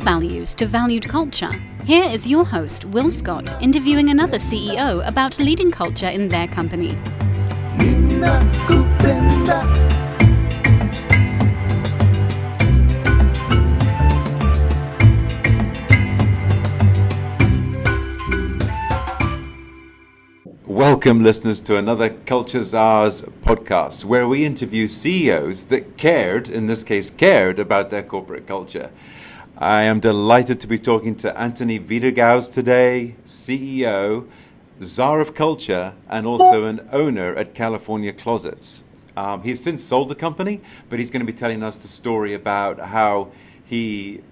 values to valued culture. Here is your host, Will Scott, interviewing another CEO about leading culture in their company. Welcome, listeners, to another Culture Czars podcast, where we interview CEOs that cared about their corporate culture. I am delighted to be talking to Anthony Vidergauz today, CEO, Czar of Culture, and also an owner at California Closets. He's since sold the company, but he's going to be telling us the story about how he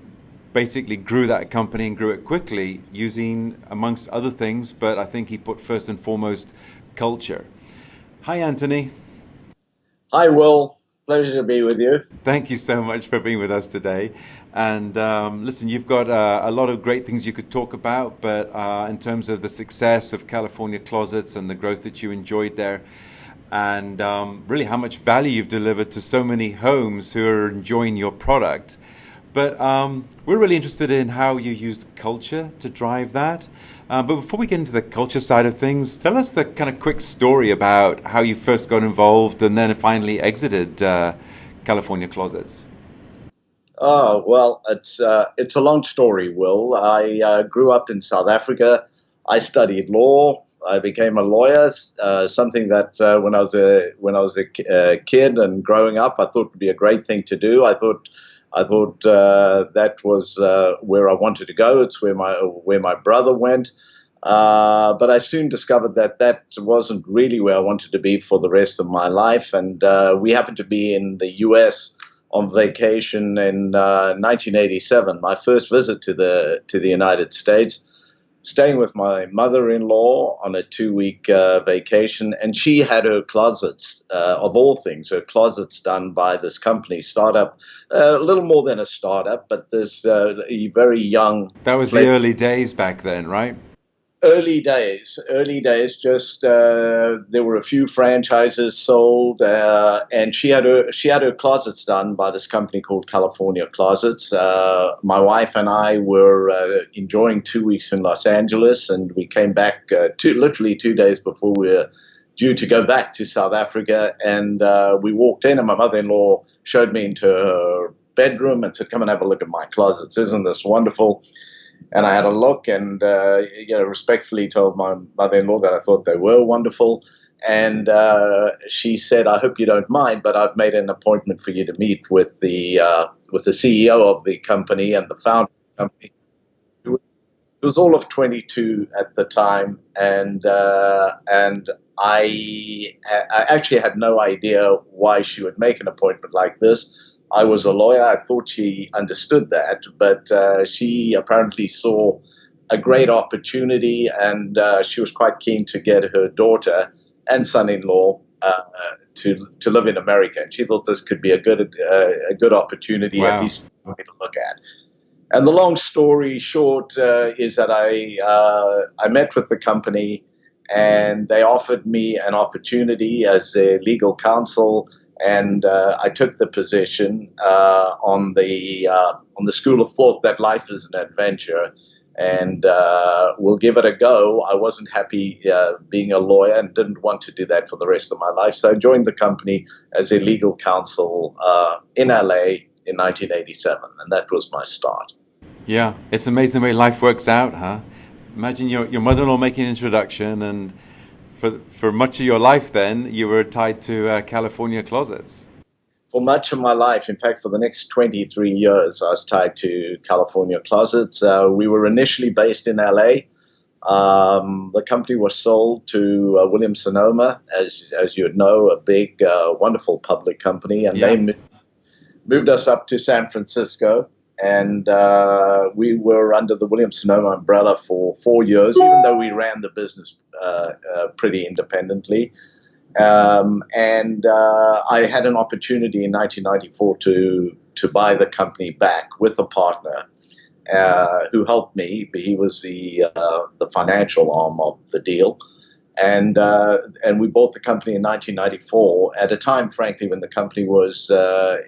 basically grew that company and grew it quickly using, amongst other things, but I think he put first and foremost culture. Hi, Anthony. Hi, Will. Pleasure to be with you. Thank you so much for being with us today. And listen, you've got a lot of great things you could talk about, but in terms of the success of California Closets and the growth that you enjoyed there, and really how much value you've delivered to so many homes who are enjoying your product. But we're really interested in how you used culture to drive that. But before we get into the culture side of things, tell us the kind of quick story about how you first got involved and then finally exited California Closets. Oh, well, it's a long story, Will. I grew up in South Africa. I studied law. I became a lawyer, something that when I was a kid and growing up, I thought would be a great thing to do. I thought that was where I wanted to go. It's where my brother went. But I soon discovered that wasn't really where I wanted to be for the rest of my life. And we happened to be in the U.S. on vacation in 1987, my first visit to the United States, staying with my mother-in-law on a 2-week vacation, and she had her closets, of all things, her closets done by this company, startup, a little more than a startup, but this very young... That was the early days back then, right? Early days, just there were a few franchises sold, and she had her closets done by this company called California Closets. My wife and I were enjoying 2 weeks in Los Angeles, and we came back literally 2 days before we were due to go back to South Africa, and we walked in, and my mother-in-law showed me into her bedroom and said, "Come and have a look at my closets. Isn't this wonderful?" And I had a look and respectfully told my mother-in-law that I thought they were wonderful. And she said, "I hope you don't mind, but I've made an appointment for you to meet with the CEO of the company and the founder of the company." It was all of 22 at the time, and I actually had no idea why she would make an appointment like this. I was a lawyer. I thought she understood that, but she apparently saw a great opportunity, and she was quite keen to get her daughter and son-in-law to live in America. And she thought this could be a good opportunity, Wow. At least for me to look at. And the long story short is that I met with the company, and they offered me an opportunity as their legal counsel. And I took the position on the school of thought that life is an adventure, and we'll give it a go. I wasn't happy being a lawyer and didn't want to do that for the rest of my life, so I joined the company as a legal counsel in LA in 1987, and that was my start. Yeah, it's amazing the way life works out, huh? Imagine your mother-in-law making an introduction, and for much of your life then, you were tied to California Closets. For much of my life, in fact, for the next 23 years, I was tied to California Closets. We were initially based in LA. The company was sold to Williams-Sonoma, as you would know, a big, wonderful public company, and they moved us up to San Francisco. And we were under the Williams-Sonoma umbrella for 4 years, even though we ran the business pretty independently. And I had an opportunity in 1994 to buy the company back with a partner who helped me. He was the financial arm of the deal. And we bought the company in 1994 at a time, frankly, when the company was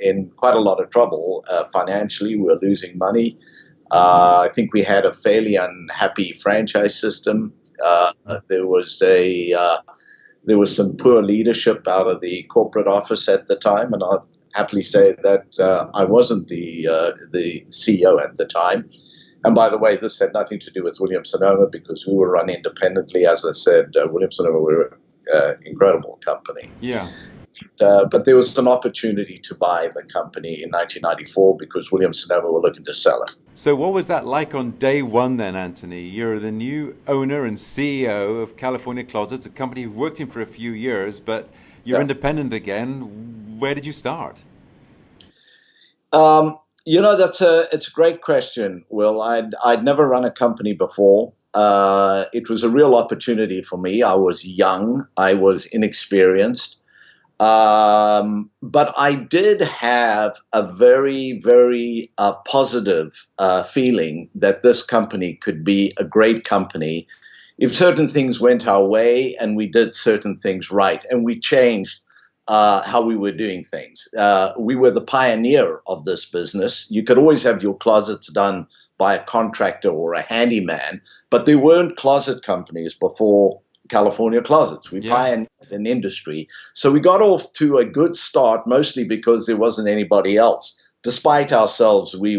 in quite a lot of trouble financially. We were losing money. I think we had a fairly unhappy franchise system. There was there was some poor leadership out of the corporate office at the time, and I'll happily say that I wasn't the CEO at the time. And by the way, this had nothing to do with Williams-Sonoma because we were run independently. As I said, Williams-Sonoma were an incredible company. Yeah. But there was an opportunity to buy the company in 1994 because Williams-Sonoma were looking to sell it. So what was that like on day one then, Anthony? You're the new owner and CEO of California Closets, a company you've worked in for a few years, but you're independent again. Where did you start? It's a great question, Will. I'd never run a company before. It was a real opportunity for me. I was young. I was inexperienced. But I did have a very, very positive feeling that this company could be a great company if certain things went our way and we did certain things right and we changed how we were doing things. We were the pioneer of this business. You could always have your closets done by a contractor or a handyman, but there weren't closet companies before California Closets. We pioneered an industry. So we got off to a good start, mostly because there wasn't anybody else. Despite ourselves, we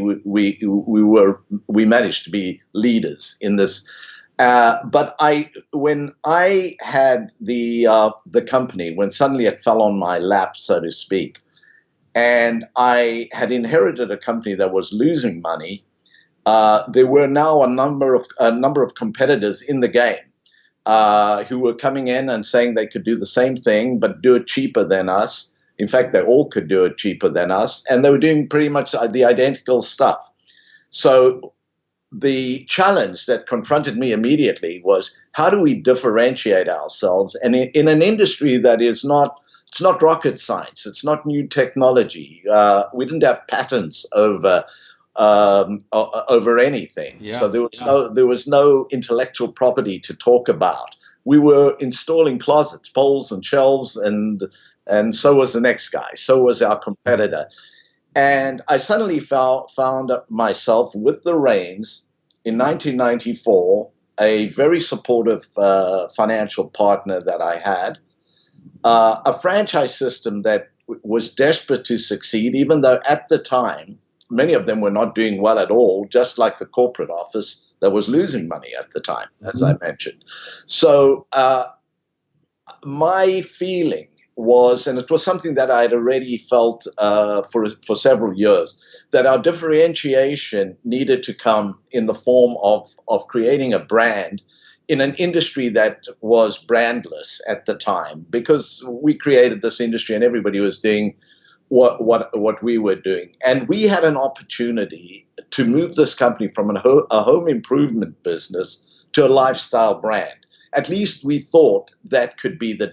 managed to be leaders in this. But when I had the company, when suddenly it fell on my lap, so to speak, and I had inherited a company that was losing money, there were now a number of competitors in the game who were coming in and saying they could do the same thing but do it cheaper than us. In fact, they all could do it cheaper than us, and they were doing pretty much the identical stuff. So the challenge that confronted me immediately was, how do we differentiate ourselves? And in an industry that is not, it's not rocket science, it's not new technology. We didn't have patents over anything. So there was no intellectual property to talk about. We were installing closets, poles and shelves, and so was the next guy. So was our competitor. And I suddenly found myself with the reins in 1994, a very supportive financial partner that I had, a franchise system that was desperate to succeed, even though at the time, many of them were not doing well at all, just like the corporate office that was losing money at the time, as I mentioned. So my feeling was, and it was something that I had already felt for several years, that our differentiation needed to come in the form of creating a brand in an industry that was brandless at the time, because we created this industry and everybody was doing what we were doing. And we had an opportunity to move this company from a home improvement business to a lifestyle brand. At least we thought that could be the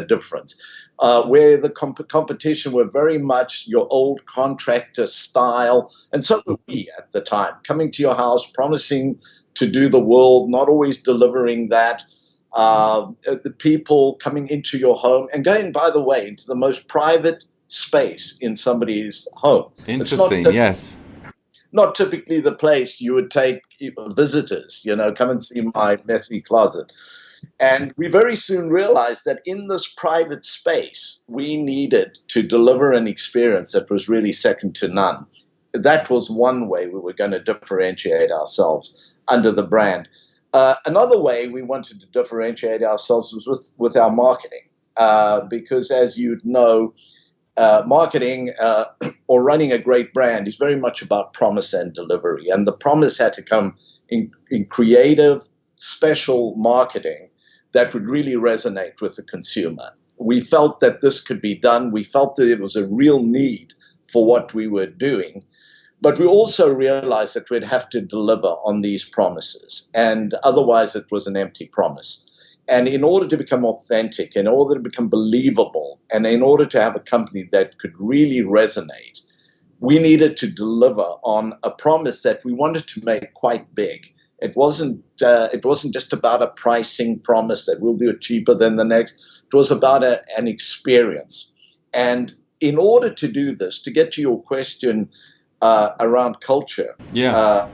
difference, where the competition were very much your old contractor style. And so were we at the time, coming to your house, promising to do the world, not always delivering that. The people coming into your home and going, by the way, into the most private space in somebody's home. Interesting, yes. Not typically the place you would take visitors, come and see my messy closet. And we very soon realized that in this private space, we needed to deliver an experience that was really second to none. That was one way we were going to differentiate ourselves under the brand. Another way we wanted to differentiate ourselves was with our marketing, because as you'd know, marketing or running a great brand is very much about promise and delivery. And the promise had to come in creative, special marketing that would really resonate with the consumer. We felt that this could be done. We felt that it was a real need for what we were doing. But we also realized that we'd have to deliver on these promises. And otherwise, it was an empty promise. And in order to become authentic, in order to become believable, and in order to have a company that could really resonate, we needed to deliver on a promise that we wanted to make quite big. It wasn't just about a pricing promise that we'll do it cheaper than the next. It was about an experience. And in order to do this, to get to your question, around culture. Yeah.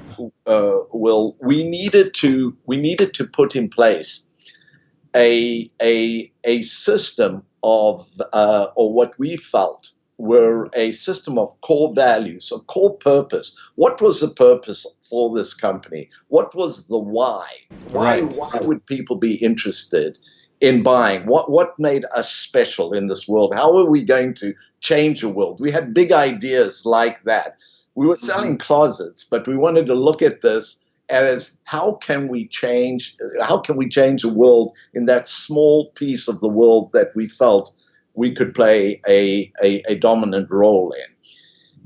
We needed to put in place a system of or what we felt were a system of core values, a core purpose. What was the purpose for this company? What was the why? Why Right. why would people be interested in buying? What made us special in this world? How are we going to change the world? We had big ideas like that. We were selling closets, but we wanted to look at this as how can we change the world in that small piece of the world that we felt we could play a dominant role in.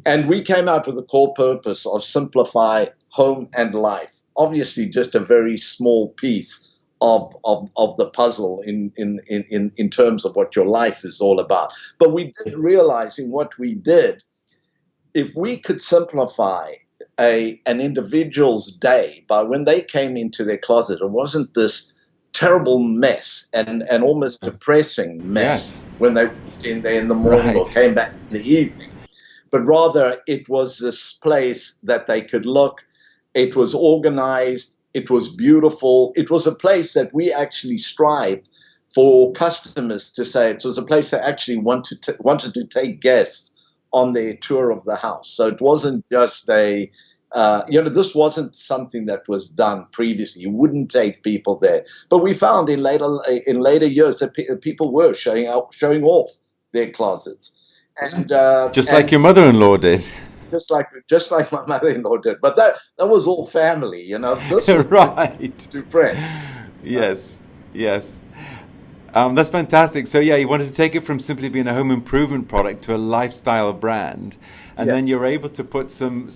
And we came out with the core purpose of simplify home and life. Obviously, just a very small piece of the puzzle in terms of what your life is all about. But we did realize in what we did, if we could simplify an individual's day by when they came into their closet, it wasn't this terrible mess and almost depressing mess Yes. when they walked in there in the morning or Right. came back in the evening, but rather it was this place that they could look. It was organized. It was beautiful. It was a place that we actually strived for customers to say it was a place that actually wanted to take guests on their tour of the house. So it wasn't just this wasn't something that was done previously. You wouldn't take people there. But we found in later years that people were showing off their closets. Just like And your mother-in-law did. just like my mother-in-law did. But that was all family, This was Right. to friends. Yes. Yes. That's fantastic. So yeah, you wanted to take it from simply being a home improvement product to a lifestyle brand, and then Yes. you're able to put some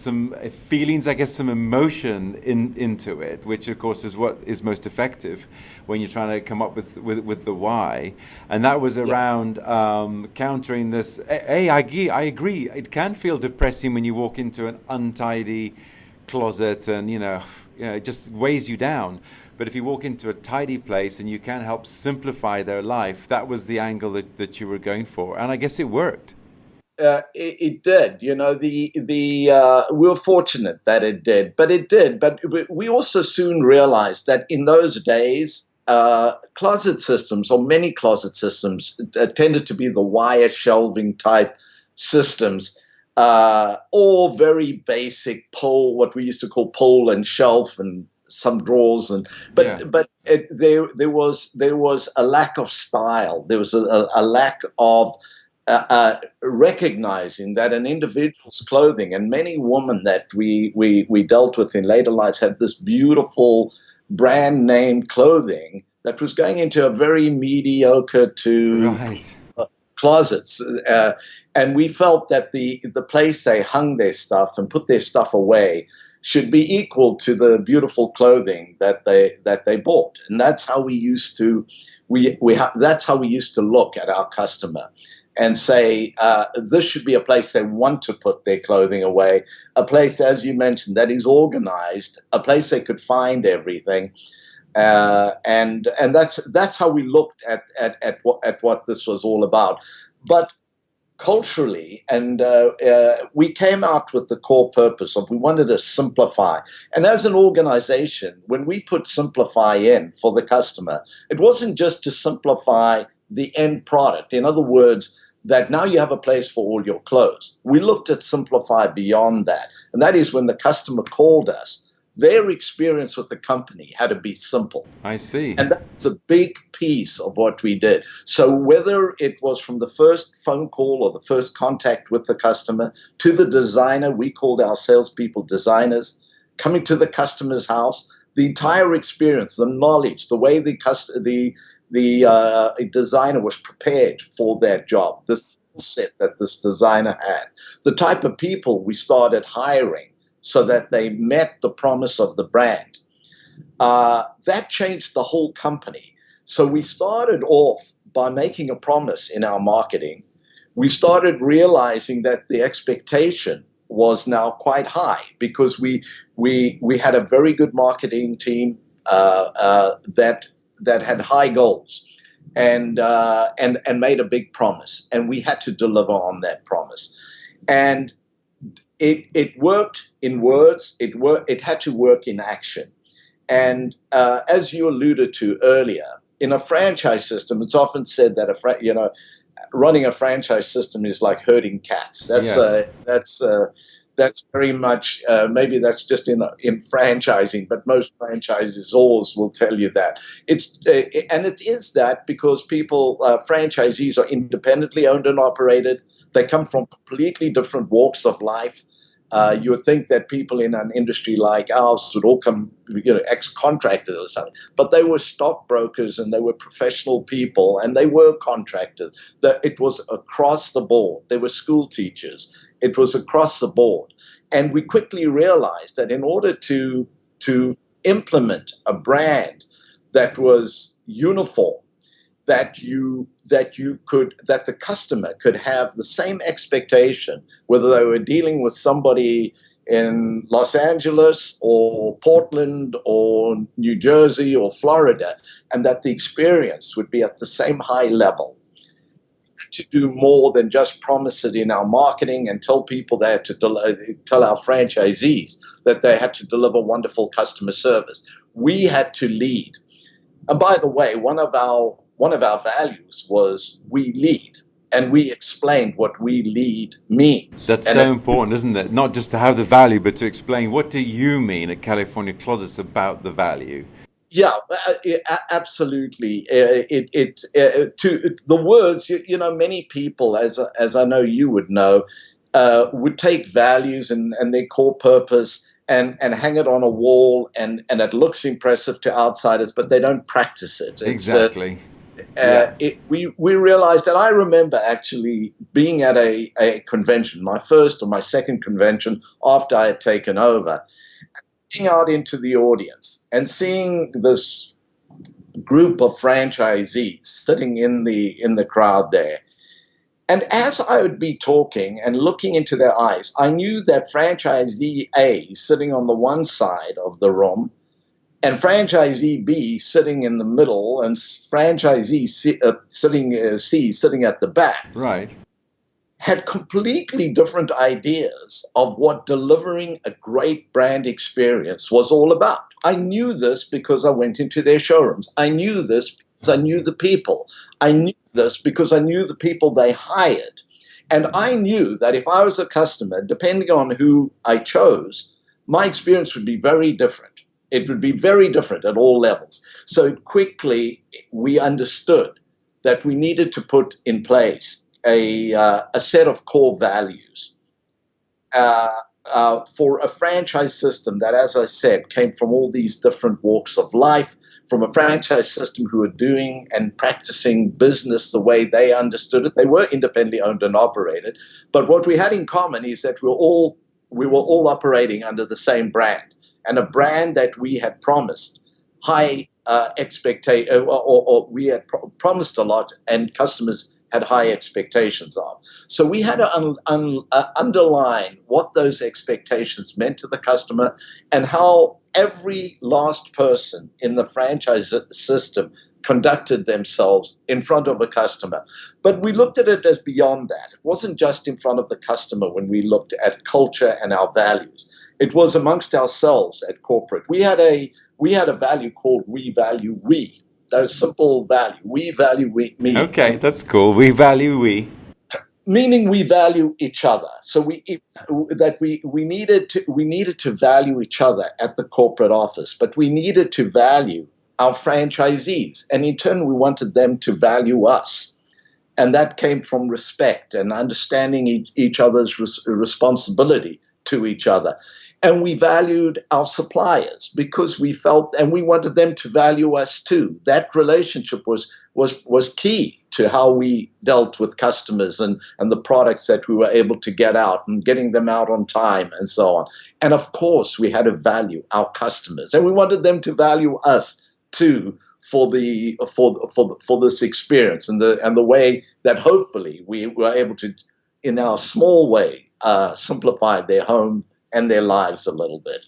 feelings, I guess, some emotion into it, which of course is what is most effective when you're trying to come up with the why. And that was around countering this. I agree. It can feel depressing when you walk into an untidy closet, and it just weighs you down. But if you walk into a tidy place and you can help simplify their life, that was the angle that you were going for, and I guess it worked. It did. We were fortunate that it did, but it did. But we also soon realized that in those days, closet systems, or many closet systems, tended to be the wire shelving type systems, all very basic what we used to call pole and shelf, and some drawers, Yeah. there was a lack of style. There was a lack of recognizing that an individual's clothing, and many women that we dealt with in later lives had this beautiful brand name clothing that was going into a very mediocre to Right. closets, and we felt that the place they hung their stuff and put their stuff away should be equal to the beautiful clothing that they bought, and that's how we used to that's how we used to look at our customer and say, this should be a place they want to put their clothing away, a place, as you mentioned, that is organized, a place they could find everything. And that's how we looked at what this was all about. But culturally, and we came out with the core purpose of we wanted to simplify. And as an organization, when we put simplify in for the customer, it wasn't just to simplify the end product. In other words, that now you have a place for all your clothes. We looked at simplify beyond that. And that is when the customer called us, their experience with the company had to be simple. I see. And that's a big piece of what we did. So whether it was from the first phone call or the first contact with the customer to the designer, we called our salespeople designers, coming to the customer's house, the entire experience, the knowledge, the way the designer was prepared for that job, the skill set that this designer had, the type of people we started hiring so that they met the promise of the brand. That changed the whole company. So we started off by making a promise in our marketing. We started realizing that the expectation was now quite high because we had a very good marketing team that had high goals and made a big promise, and we had to deliver on that promise. And it worked in words. It had to work in action. And as you alluded to earlier, in a franchise system, it's often said that running a franchise system is like herding cats. Yes. That's very much maybe that's just in franchising, but most franchisors will tell you that and it is that because franchisees are independently owned and operated. They come from completely different walks of life. You would think that people in an industry like ours would all come, ex-contractors or something, but they were stockbrokers and they were professional people and they were contractors. It was across the board. They were school teachers. It was across the board. And we quickly realized that in order to implement a brand that was uniform, that the customer could have the same expectation, whether they were dealing with somebody in Los Angeles or Portland or New Jersey or Florida, and that the experience would be at the same high level. To do more than just promise it in our marketing and tell people they had to tell our franchisees that they had to deliver wonderful customer service. We had to lead. And by the way, one of our values was we lead, and we explained what we lead means. That's so important, isn't it? Not just to have the value, but to explain what do you mean at California Closets about the value. Yeah, absolutely. To the words, many people, as I know you would know, would take values and their core purpose and hang it on a wall, and it looks impressive to outsiders, but they don't practice it. Exactly. We realized, and I remember actually being at a convention, my first or my second convention after I had taken over, looking out into the audience and seeing this group of franchisees sitting in the crowd there. And as I would be talking and looking into their eyes, I knew that franchisee A sitting on the one side of the room and franchisee B sitting in the middle and franchisee C sitting at the back. Right. Had completely different ideas of what delivering a great brand experience was all about. I knew this because I went into their showrooms. I knew this because I knew the people. I knew this because I knew the people they hired. And I knew that if I was a customer, depending on who I chose, my experience would be very different. It would be very different at all levels. So quickly, we understood that we needed to put in place a set of core values for a franchise system that, as I said, came from all these different walks of life, from a franchise system who were doing and practicing business the way they understood it. They were independently owned and operated, but what we had in common is that we were all operating under the same brand, and a brand that we had promised high expectation, or we had promised a lot, and customers had high expectations of. So we had to underline what those expectations meant to the customer and how every last person in the franchise system conducted themselves in front of a customer. But we looked at it as beyond that. It wasn't just in front of the customer when we looked at culture and our values. It was amongst ourselves at corporate. We had a value called we value we. That simple value. We value me. Okay, that's cool. We value we. Meaning we value each other. So we needed to value each other at the corporate office, but we needed to value our franchisees, and in turn we wanted them to value us. And that came from respect and understanding each other's responsibility to each other. And we valued our suppliers because we felt, and we wanted them to value us too. That relationship was key to how we dealt with customers and the products that we were able to get out and getting them out on time and so on. And of course, we had to value our customers, and we wanted them to value us too for this experience and the way that hopefully we were able to, in our small way, simplify their home and their lives a little bit.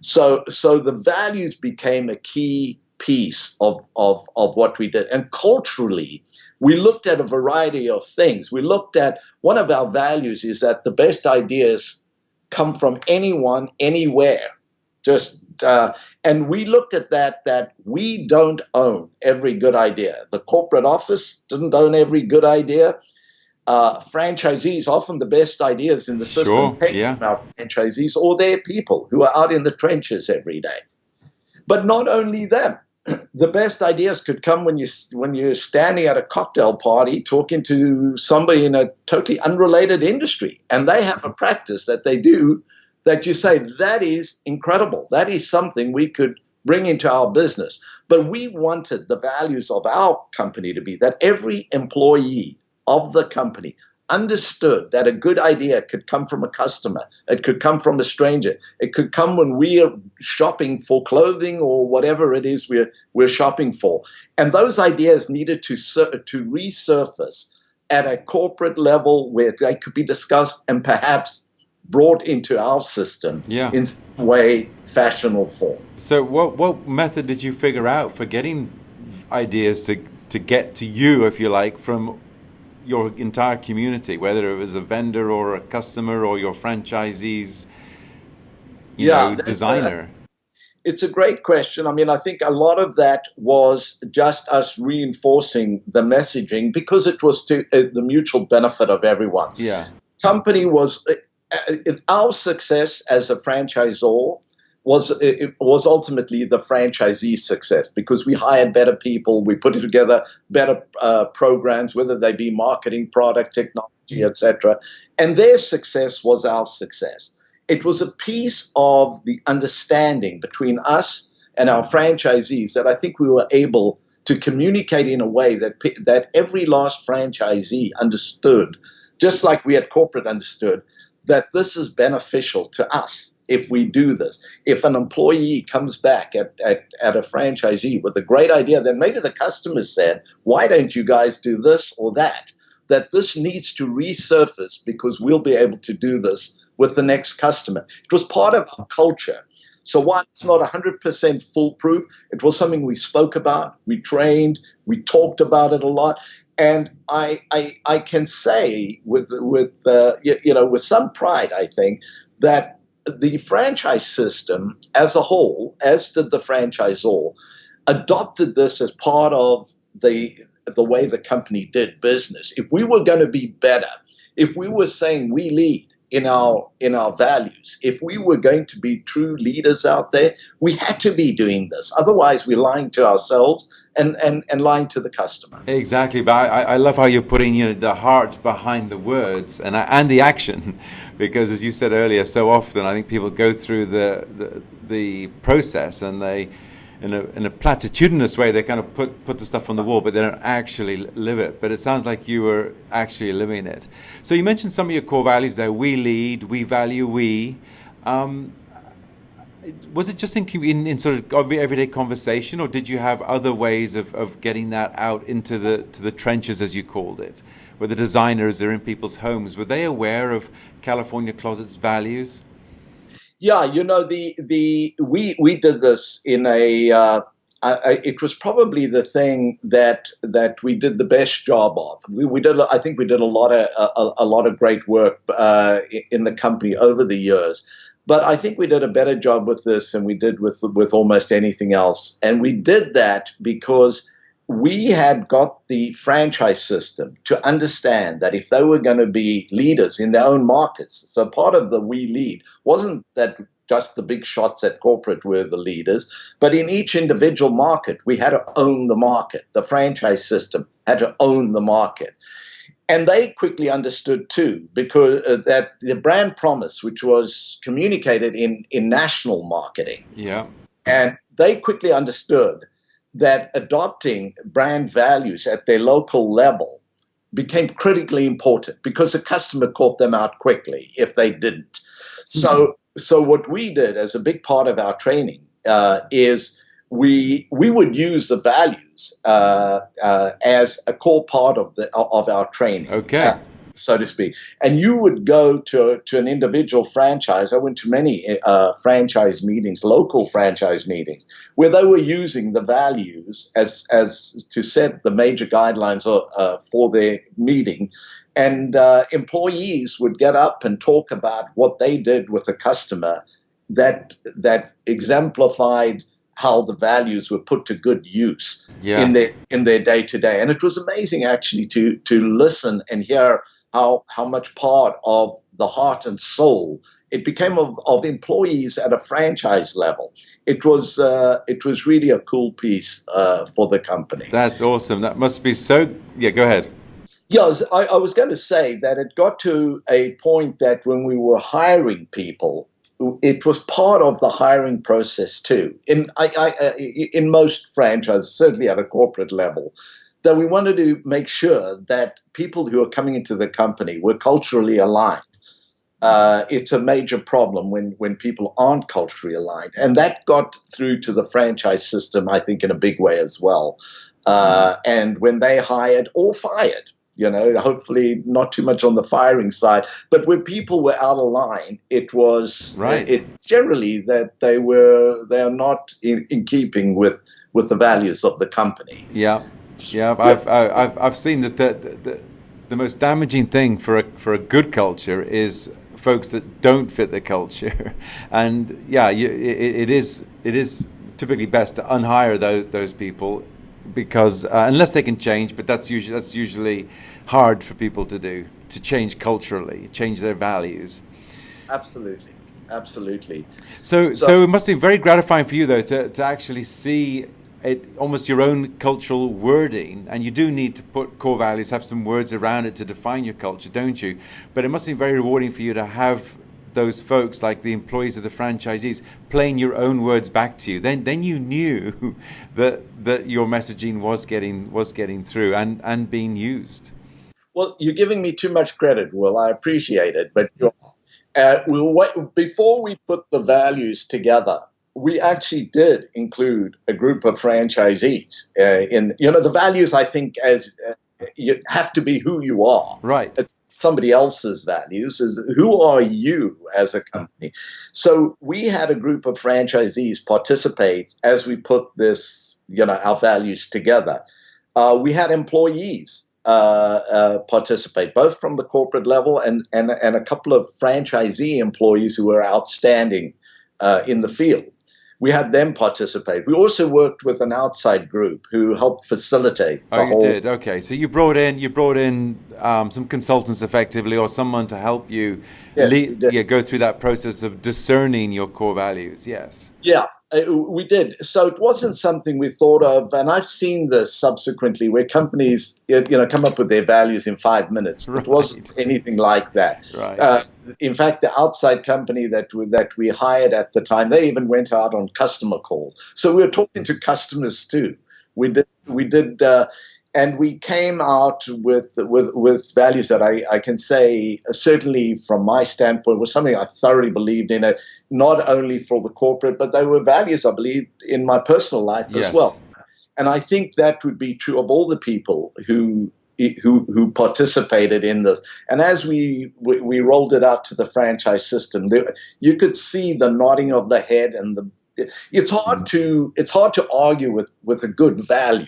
So the values became a key piece of what we did. And culturally, we looked at a variety of things. We looked at, one of our values is that the best ideas come from anyone, anywhere. Just and we looked at that we don't own every good idea. The corporate office didn't own every good idea. Franchisees, often the best ideas in the system Sure, came yeah. from our franchisees or their people who are out in the trenches every day. But not only them, the best ideas could come when you're standing at a cocktail party talking to somebody in a totally unrelated industry, and they have a practice that they do that you say, that is incredible. That is something we could bring into our business. But we wanted the values of our company to be that every employee of the company understood that a good idea could come from a customer. It could come from a stranger. It could come when we are shopping for clothing or whatever it is we're shopping for. And those ideas needed to resurface at a corporate level where they could be discussed and perhaps brought into our system Yeah. in some way, fashion, or form. So what method did you figure out for getting ideas to get to you, if you like, from your entire community, whether it was a vendor or a customer or your franchisees, designer? It's a great question. I mean, I think a lot of that was just us reinforcing the messaging because it was to the mutual benefit of everyone. Yeah. Company was our success as a franchisor was ultimately the franchisee's success because we hired better people, we put together better programs, whether they be marketing, product, technology, etc. And their success was our success. It was a piece of the understanding between us and our franchisees that I think we were able to communicate in a way that every last franchisee understood, just like we at corporate understood, that this is beneficial to us if we do this. If an employee comes back at a franchisee with a great idea, then maybe the customer said, why don't you guys do this or that? That this needs to resurface because we'll be able to do this with the next customer. It was part of our culture. So while it's not 100% foolproof, it was something we spoke about, we trained, we talked about it a lot. And I can say with some pride, I think, that the franchise system as a whole, as did the franchisor, adopted this as part of the way the company did business. If we were going to be better, if we were saying we lead in our values, if we were going to be true leaders out there, we had to be doing this. Otherwise, we're lying to ourselves and lying to the customer. Exactly, but I love how you're putting the heart behind the words and the action, because as you said earlier, so often I think people go through the process and they, in a platitudinous way, they kind of put the stuff on the wall, but they don't actually live it. But it sounds like you were actually living it. So you mentioned some of your core values there: we lead, we value, we. Was it just in sort of everyday conversation, or did you have other ways of getting that out into the trenches, as you called it, where the designers are in people's homes? Were they aware of California Closet's values? Yeah, we did this in a. It was probably the thing that we did the best job of. I think we did a lot of great work in the company over the years. But I think we did a better job with this than we did with almost anything else. And we did that because we had got the franchise system to understand that if they were going to be leaders in their own markets, so part of the we lead wasn't that just the big shots at corporate were the leaders, but in each individual market, we had to own the market. The franchise system had to own the market. And they quickly understood too, because that the brand promise, which was communicated in national marketing, yeah, and they quickly understood that adopting brand values at their local level became critically important because the customer caught them out quickly if they didn't. So what we did as a big part of our training is we would use the values as a core part of our training, okay, so to speak. And you would go to an individual franchise. I went to many franchise meetings, local franchise meetings, where they were using the values as to set the major guidelines for their meeting. And employees would get up and talk about what they did with the customer that exemplified how the values were put to good use Yeah. in their day to day. And it was amazing actually to listen and hear how much part of the heart and soul it became of employees at a franchise level. It was really a cool piece for the company. That's awesome. That must be so. Yeah, go ahead. Yeah, I was going to say that it got to a point that when we were hiring people, it was part of the hiring process too. In most franchises, certainly at a corporate level, that we wanted to make sure that people who are coming into the company were culturally aligned. It's a major problem when people aren't culturally aligned, and that got through to the franchise system, I think, in a big way as well. And when they hired or fired, hopefully not too much on the firing side, but when people were out of line, it was Right. It's generally that they are not in keeping with the values of the company. Yeah, yeah. I've seen that the most damaging thing for a good culture is folks that don't fit the culture, and yeah, it is typically best to unhire those people because unless they can change, but that's usually hard for people to do, to change culturally, change their values. Absolutely, absolutely. So it must be very gratifying for you though to actually see it almost your own cultural wording, and you do need to put core values, have some words around it to define your culture, don't you? But it must be very rewarding for you to have those folks, like the employees of the franchisees, playing your own words back to you. Then you knew that your messaging was getting through and being used. Well, you're giving me too much credit, Will. I appreciate it, but before we put the values together, we actually did include a group of franchisees in. The values. I think as you have to be who you are. Right. It's somebody else's values. Is who are you as a company? So we had a group of franchisees participate as we put this, our values together. We had employees participate, both from the corporate level and a couple of franchisee employees who were outstanding in the field. We had them participate. We also worked with an outside group who helped facilitate the whole. Oh, you did? Okay. So you brought in some consultants effectively, or someone to help you go through that process of discerning your core values. Yes. Yeah, we did. So it wasn't something we thought of, and I've seen this subsequently where companies, come up with their values in 5 minutes. Right. It wasn't anything like that. Right. In fact, the outside company that we hired at the time, they even went out on customer calls. So we were talking to customers too. We did, and we came out with values that I can say, certainly from my standpoint, was something I thoroughly believed in. It not only for the corporate, but they were values I believed in my personal life as well. And I think that would be true of all the people who participated in this. And as we rolled it out to the franchise system, you could see the nodding of the head, and it's hard to argue with a good value.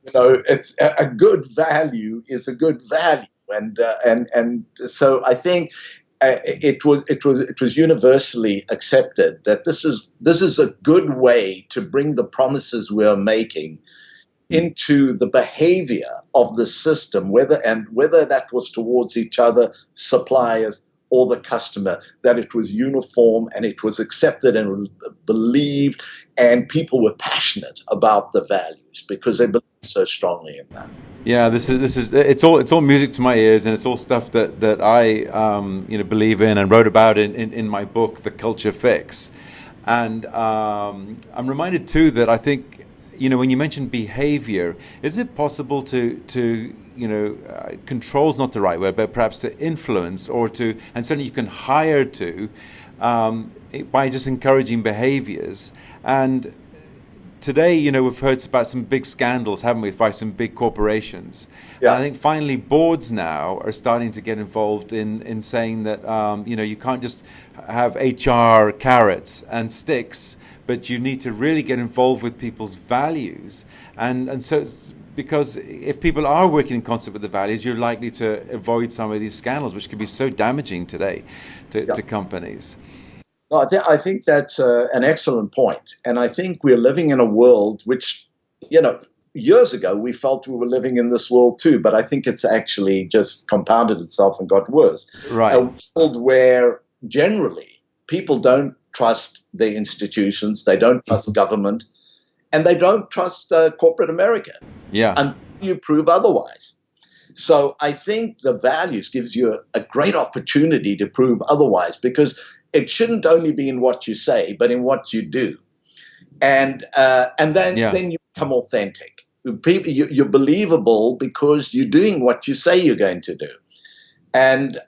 It's a good value is a good value, and so I think it was universally accepted that this is a good way to bring the promises we are making into the behavior of the system, whether that was towards each other, suppliers, or the customer, that it was uniform and it was accepted and believed, and people were passionate about the values because they believed so strongly in that. Yeah, this is it's all music to my ears, and it's all stuff that I believe in and wrote about in my book, The Culture Fix. And I'm reminded too that I think, when you mention behavior, is it possible to control's not the right word, but perhaps to influence and certainly you can hire to, by just encouraging behaviors. And today, we've heard about some big scandals, haven't we, by some big corporations. Yeah. And I think finally boards now are starting to get involved in saying that, you can't just have HR carrots and sticks, but you need to really get involved with people's values. And so it's because if people are working in concert with the values, you're likely to avoid some of these scandals, which can be so damaging today to companies. No, I think that's an excellent point. And I think we're living in a world which, years ago we felt we were living in this world too, but I think it's actually just compounded itself and got worse. Right. A world where generally people don't trust the institutions, they don't trust government, and they don't trust corporate America. Yeah. Until you prove otherwise. So I think the values gives you a great opportunity to prove otherwise, because it shouldn't only be in what you say, but in what you do. And then you become authentic. You're believable because you're doing what you say you're going to do. And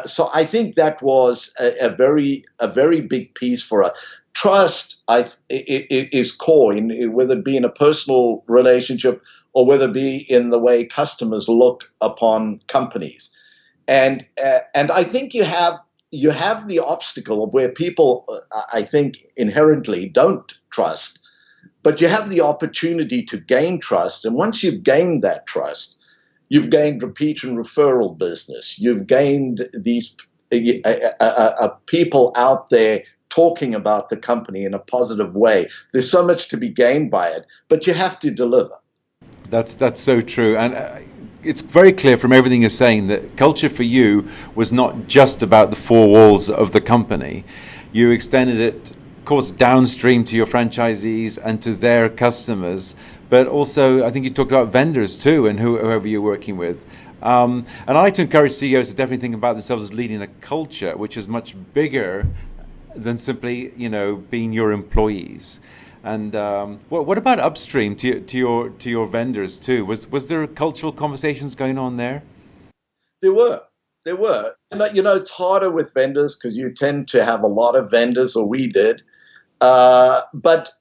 so I think that was a very big piece for us. Trust is core, whether it be in a personal relationship or whether it be in the way customers look upon companies. And I think you have the obstacle of where people, I think, inherently don't trust, but you have the opportunity to gain trust. And once you've gained that trust, you've gained repeat and referral business. You've gained these people out there talking about the company in a positive way. There's so much to be gained by it, but you have to deliver. That's so true. And it's very clear from everything you're saying that culture for you was not just about the four walls of the company. You extended it, of course, downstream to your franchisees and to their customers, but also I think you talked about vendors too and whoever you're working with. And I like to encourage CEOs to definitely think about themselves as leading a culture which is much bigger than simply, being your employees. And what about upstream to your vendors too? Was there cultural conversations going on there? There were. It's harder with vendors because you tend to have a lot of vendors, or we did. But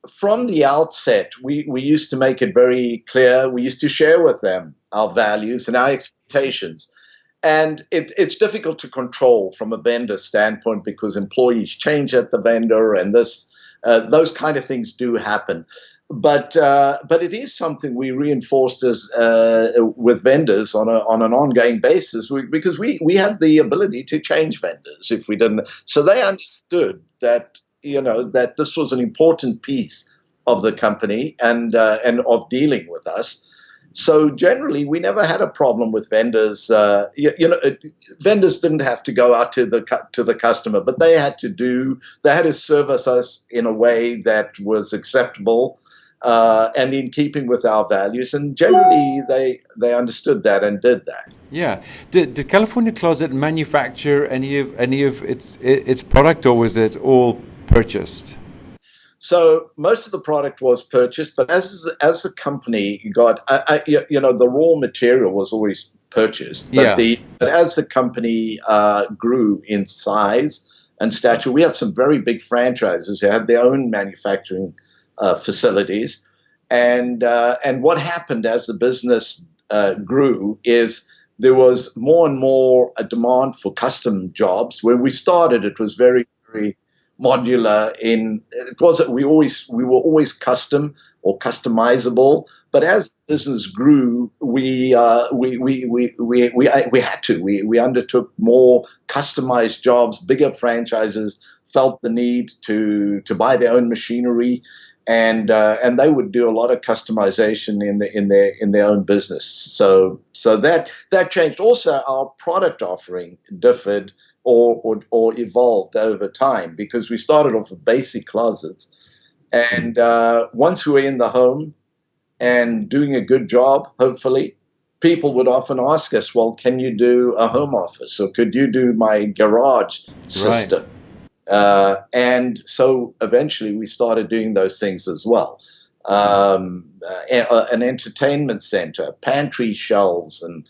from the outset, we used to make it very clear. We used to share with them our values and our expectations. And it's difficult to control from a vendor standpoint because employees change at the vendor, and those kind of things do happen. But it is something we reinforced with vendors on an ongoing basis, because we had the ability to change vendors if we didn't. So they understood that that this was an important piece of the company and of dealing with us. So generally, we never had a problem with vendors. Vendors didn't have to go out to the customer, but they had to service us in a way that was acceptable and in keeping with our values. And generally, they understood that and did that. Yeah. Did California Closet manufacture any of its product, or was it all purchased? So most of the product was purchased, but as the company got, the raw material was always purchased. But but as the company grew in size and stature, we had some very big franchises who had their own manufacturing facilities. And what happened as the business grew is there was more and more a demand for custom jobs. When we started, it was very, very modular. We were always custom or customizable, but as business grew, we had to. We undertook more customized jobs. Bigger franchises felt the need to buy their own machinery, and they would do a lot of customization in their own business. So that changed. Also, our product offering differed or evolved over time, because we started off with basic closets, and once we were in the home and doing a good job, hopefully, people would often ask us, well, can you do a home office, or could you do my garage system? Right. And so eventually we started doing those things as well. An entertainment center, pantry shelves, and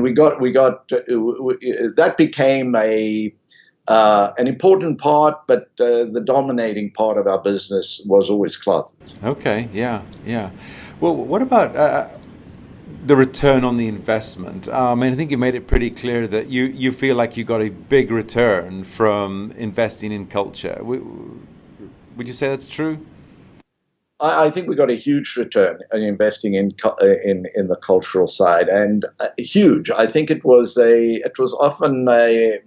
we got that became an important part, but the dominating part of our business was always closets. Okay, yeah. Well, what about the return on the investment? I think you made it pretty clear that you feel like you got a big return from investing in culture. Would you say that's true? I think we got a huge return in investing in the cultural side, and huge. I think it was often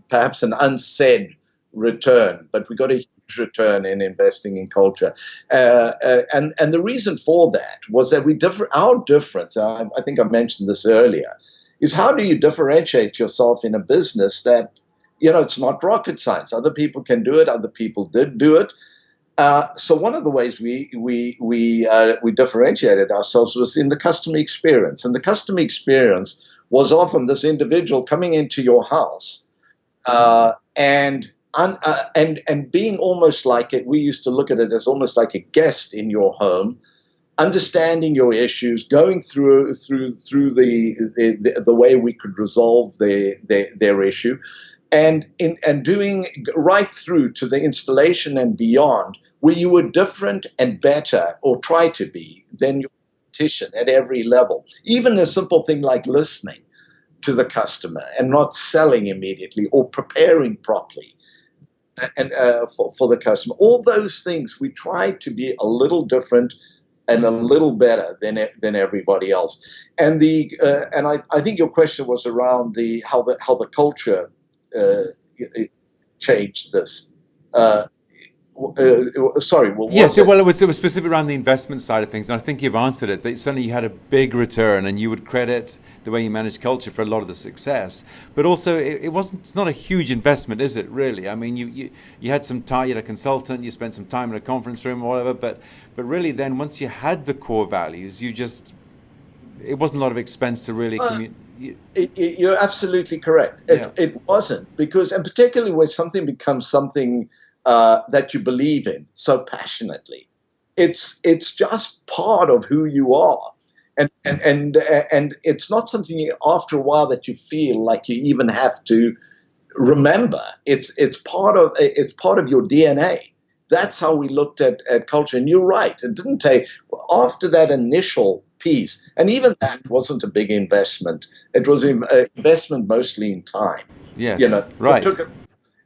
perhaps an unsaid return, but we got a huge return in investing in culture, and the reason for that was that we differ. Our difference, I think I mentioned this earlier, is how do you differentiate yourself in a business that, it's not rocket science. Other people can do it. Other people did do it. So one of the ways we differentiated ourselves was in the customer experience, and the customer experience was often this individual coming into your house and being almost like it. We used to look at it as almost like a guest in your home, understanding your issues, going through the way we could resolve their issue, and doing right through to the installation and beyond, where you were different and better, or try to be, than your competition at every level. Even a simple thing like listening to the customer and not selling immediately or preparing properly and for the customer. All those things, we try to be a little different and a little better than everybody else. And I think your question was around how the culture changed this. Sorry. Well, Yes, well, it was specific around the investment side of things, and I think you've answered it. That certainly you had a big return, and you would credit the way you managed culture for a lot of the success. But also, it's not a huge investment, is it? Really? I mean, you had some time. You had a consultant. You spent some time in a conference room or whatever. But really, then once you had the core values, it wasn't a lot of expense to really communicate. You're absolutely correct. It wasn't, because, and particularly when something becomes something that you believe in so passionately, it's just part of who you are, and it's not something after a while that you feel like you even have to remember. It's part of your DNA. That's how we looked at culture. And you're right. It didn't take after that initial piece, and even that wasn't a big investment. It was an investment mostly in time. Yes, right.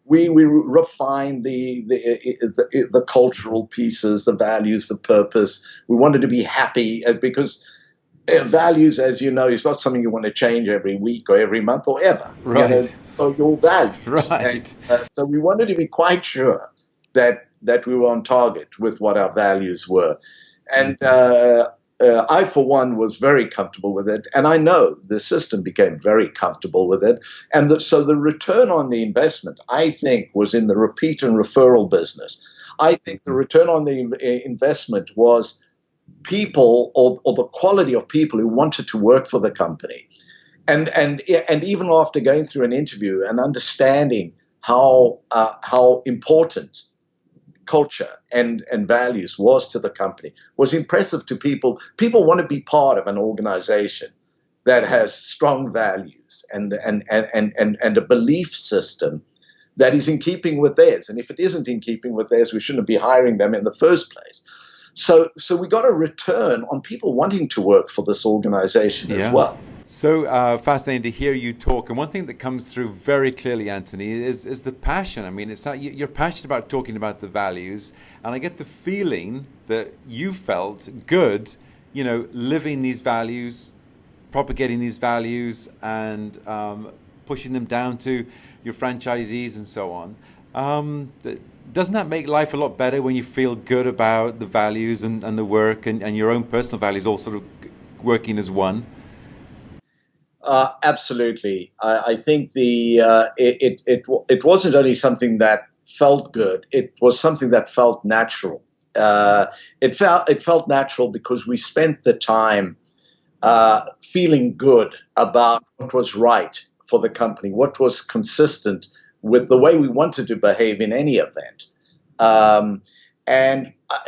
We refined the cultural pieces, the values, the purpose. We wanted to be happy, because values, as you know, is not something you want to change every week or every month or ever. Right. So your values. Right. And, so we wanted to be quite sure that we were on target with what our values were. And I, for one, was very comfortable with it. And I know the system became very comfortable with it. And so the return on the investment, I think, was in the repeat and referral business. I think the return on the investment was people, or the quality of people who wanted to work for the company. And even after going through an interview and understanding how important culture and values was to the company, was impressive to people. People want to be part of an organization that has strong values and a belief system that is in keeping with theirs. And if it isn't in keeping with theirs, we shouldn't be hiring them in the first place. So we got a return on people wanting to work for this organization as well. So fascinating to hear you talk. And one thing that comes through very clearly, Anthony, is the passion. I mean, it's not, you're passionate about talking about the values. And I get the feeling that you felt good, living these values, propagating these values, and pushing them down to your franchisees and so on. Doesn't that make life a lot better when you feel good about the values and the work and your own personal values all sort of working as one? Absolutely. I think it wasn't only something that felt good; it was something that felt natural. It felt natural because we spent the time feeling good about what was right for the company, what was consistent with the way we wanted to behave in any event. And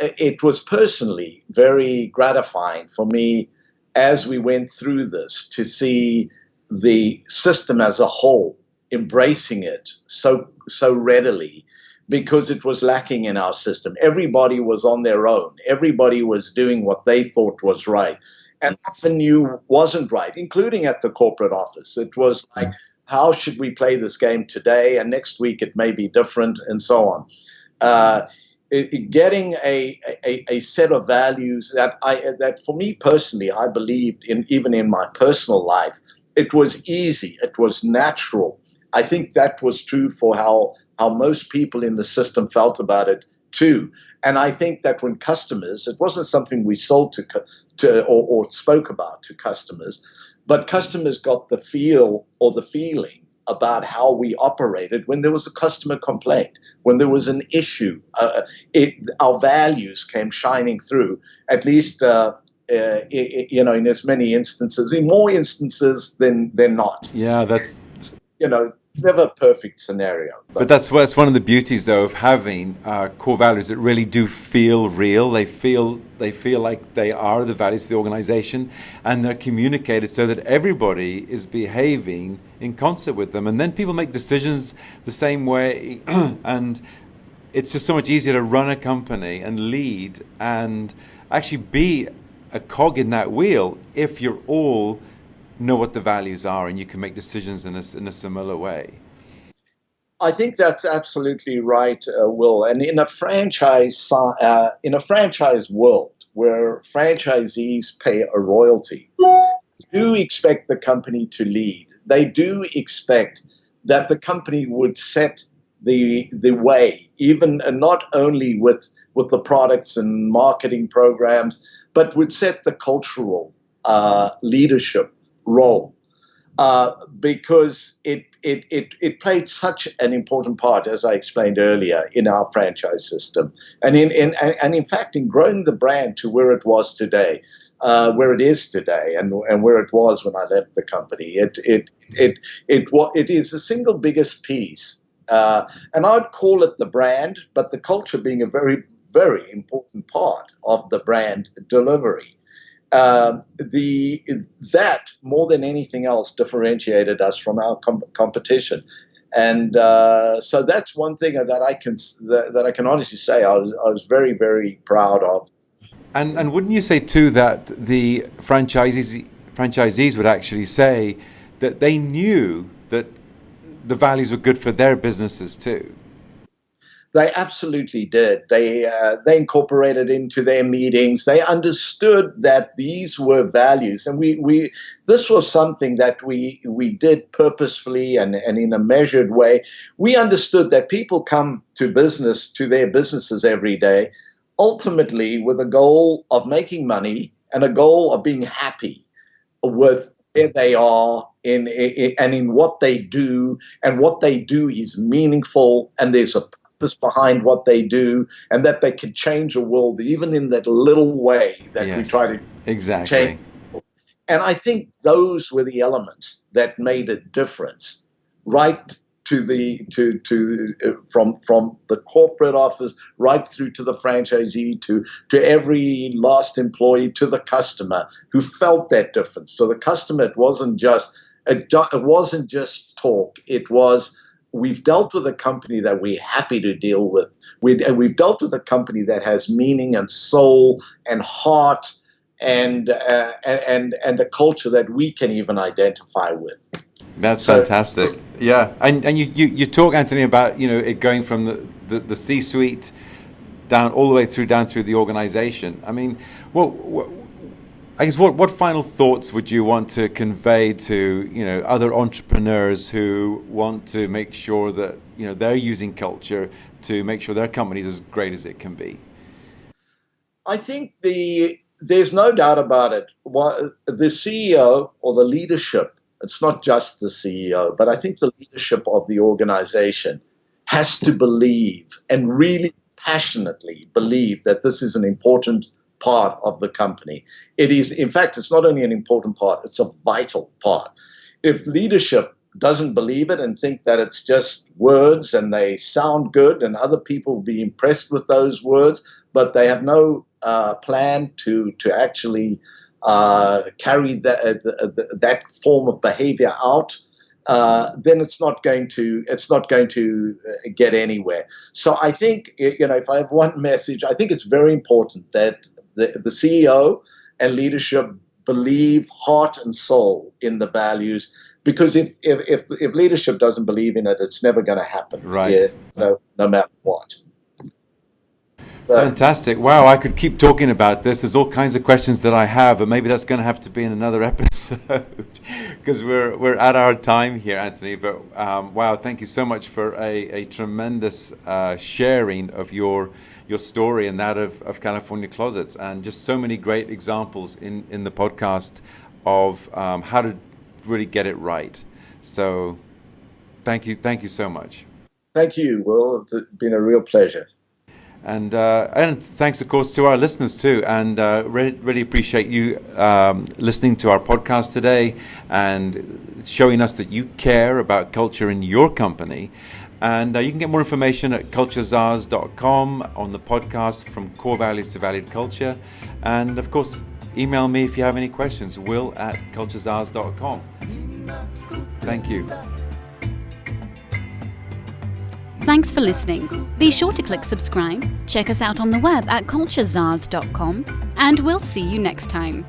it was personally very gratifying for me as we went through this to see the system as a whole embracing it so readily, because it was lacking in our system. Everybody was on their own. Everybody was doing what they thought was right, and often knew wasn't right, including at the corporate office. It was like, how should we play this game today? And next week it may be different, and so on. getting a set of values that for me personally, I believed in, even in my personal life, it was easy, it was natural. I think that was true for how most people in the system felt about it too. And I think that when customers, it wasn't something we sold to or spoke about to customers, but customers got the feel or the feeling about how we operated when there was a customer complaint, when there was an issue. Our values came shining through, at least in as many instances, in more instances than not. Yeah, that's It's never a perfect scenario. But that's one of the beauties, though, of having core values that really do feel real. They feel like they are the values of the organization, and they're communicated so that everybody is behaving in concert with them. And then people make decisions the same way, and it's just so much easier to run a company and lead and actually be a cog in that wheel if you're all know what the values are and you can make decisions in a similar way. I think that's absolutely right, Will. And in a franchise world where franchisees pay a royalty, they do expect the company to lead. They do expect that the company would set the way, even not only with the products and marketing programs, but would set the cultural leadership role. Because it played such an important part, as I explained earlier, in our franchise system, and in fact in growing the brand to where it was today, where it is today, and where it was when I left the company. It is the single biggest piece, and I'd call it the brand, but the culture being a very, very important part of the brand delivery. That more than anything else differentiated us from our competition, and so that's one thing that I can honestly say I was very, very proud of. And wouldn't you say too that the franchisees would actually say that they knew that the values were good for their businesses too? They absolutely did. They incorporated into their meetings. They understood that these were values, and this was something that we did purposefully and in a measured way. We understood that people come to their businesses every day, ultimately with a goal of making money and a goal of being happy with where they are and in what they do, and what they do is meaningful, and there's a behind what they do, and that they can change the world even in that little way that we try to change. And I think those were the elements that made a difference, right from the corporate office right through to the franchisee, to every last employee, to the customer who felt that difference. So the customer, it wasn't just talk. It was, we've dealt with a company that we're happy to deal with. We've dealt with a company that has meaning and soul and heart and a culture that we can even identify with. That's fantastic. Yeah, and you talk, Anthony, about it going from the C-suite all the way down through the organization. I mean, I guess what final thoughts would you want to convey to other entrepreneurs who want to make sure that they're using culture to make sure their company is as great as it can be? I think there's no doubt about it. The CEO or the leadership, it's not just the CEO, but I think the leadership of the organization has to believe, and really passionately believe, that this is an important part of the company. It is, in fact, it's not only an important part, it's a vital part. If leadership doesn't believe it and think that it's just words and they sound good and other people will be impressed with those words, but they have no plan to actually carry that form of behavior out, then it's not going to get anywhere. So I think, if I have one message, I think it's very important that the CEO and leadership believe heart and soul in the values, because if leadership doesn't believe in it, it's never going to happen. Right. No matter what. Fantastic. Wow, I could keep talking about this. There's all kinds of questions that I have, but maybe that's going to have to be in another episode because we're at our time here, Anthony. But wow, thank you so much for a tremendous sharing of your story and that of California Closets, and just so many great examples in the podcast of how to really get it right. So thank you so much. Thank you, Will. It's been a real pleasure. And thanks, of course, to our listeners too. And really appreciate you listening to our podcast today and showing us that you care about culture in your company. And you can get more information at cultureszars.com on the podcast, From Core Values to Valued Culture. And of course, email me if you have any questions, will@cultureszars.com. Thank you. Thanks for listening. Be sure to click subscribe, check us out on the web at cultureszars.com, and we'll see you next time.